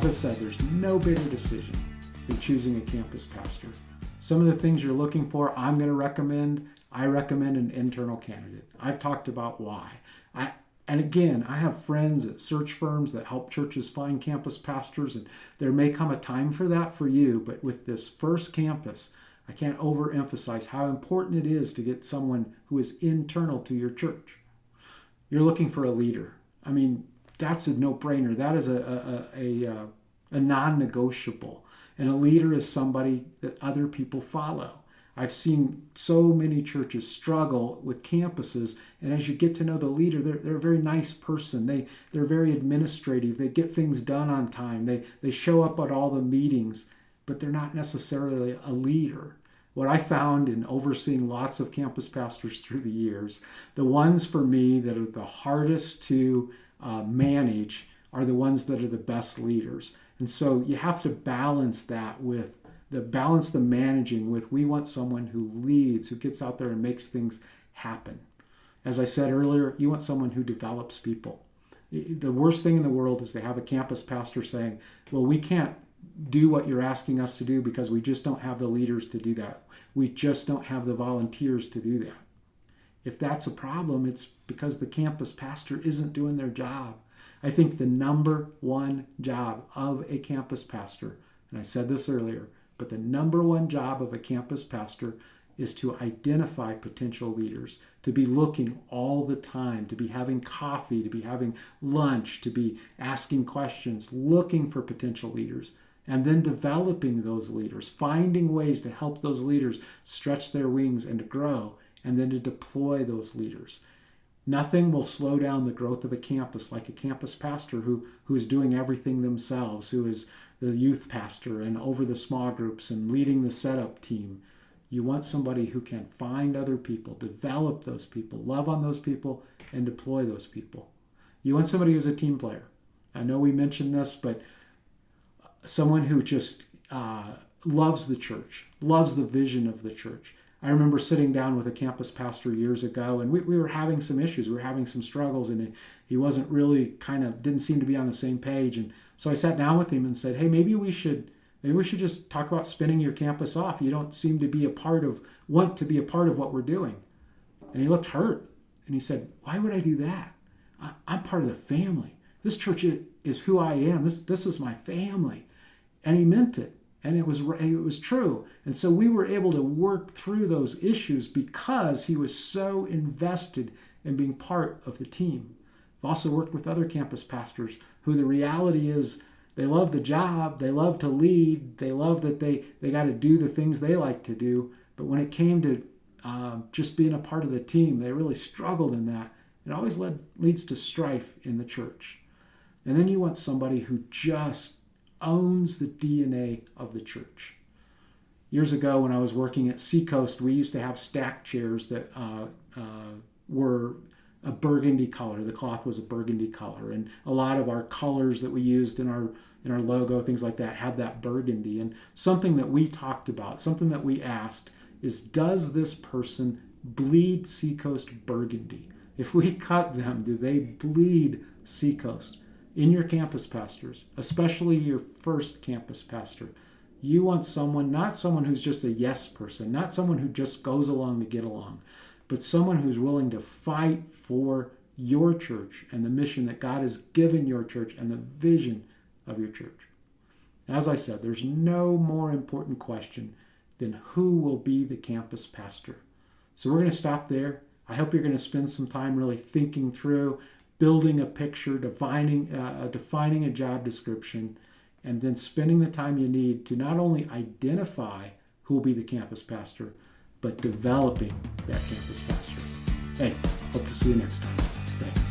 As I've said, there's no bigger decision than choosing a campus pastor. Some of the things you're looking for, I recommend an internal candidate. I've talked about why. And again, I have friends at search firms that help churches find campus pastors, and there may come a time for that for you, but with this first campus, I can't overemphasize how important it is to get someone who is internal to your church. You're looking for a leader. I mean, that's a no-brainer. That is a non-negotiable. And a leader is somebody that other people follow. I've seen so many churches struggle with campuses, and as you get to know the leader, they're a very nice person. They're very administrative. They get things done on time. They show up at all the meetings, but they're not necessarily a leader. What I found in overseeing lots of campus pastors through the years, the ones for me that are the hardest to manage are the ones that are the best leaders. And so you have to balance that with the managing with, we want someone who leads, who gets out there and makes things happen. As I said earlier, you want someone who develops people. The worst thing in the world is to have a campus pastor saying, well, we can't do what you're asking us to do because we just don't have the leaders to do that. We just don't have the volunteers to do that. If that's a problem, it's because the campus pastor isn't doing their job. I think the number one job of a campus pastor, and I said this earlier, but the number one job of a campus pastor is to identify potential leaders, to be looking all the time, to be having coffee, to be having lunch, to be asking questions, looking for potential leaders, and then developing those leaders, finding ways to help those leaders stretch their wings and to grow, and then to deploy those leaders. Nothing will slow down the growth of a campus like a campus pastor who is doing everything themselves, who is the youth pastor and over the small groups and leading the setup team. You want somebody who can find other people, develop those people, love on those people, and deploy those people. You want somebody who's a team player. I know we mentioned this, but someone who just loves the church, loves the vision of the church. I remember sitting down with a campus pastor years ago, and we were having some issues. We were having some struggles, and he wasn't really didn't seem to be on the same page. And so I sat down with him and said, hey, maybe we should just talk about spinning your campus off. You don't seem to want to be a part of what we're doing. And he looked hurt, and he said, why would I do that? I'm part of the family. This church is who I am. This is my family. And he meant it. And it was true. And so we were able to work through those issues because he was so invested in being part of the team. I've also worked with other campus pastors who the reality is they love the job, they love to lead, they love that they got to do the things they like to do. But when it came to just being a part of the team, they really struggled in that. It always leads to strife in the church. And then you want somebody who just owns the DNA of the church. Years ago when I was working at Seacoast, we used to have stack chairs that were a burgundy color. The cloth was a burgundy color, and a lot of our colors that we used in our logo, things like that, had that burgundy. And something that we talked about, something that we asked is, does this person bleed Seacoast burgundy? If we cut them, do they bleed Seacoast? In your campus pastors, especially your first campus pastor, you want someone, not someone who's just a yes person, not someone who just goes along to get along, but someone who's willing to fight for your church and the mission that God has given your church and the vision of your church. As I said, there's no more important question than who will be the campus pastor. So we're going to stop there. I hope you're going to spend some time really thinking through, building a picture, defining a job description, and then spending the time you need to not only identify who will be the campus pastor, but developing that campus pastor. Hey, hope to see you next time. Thanks.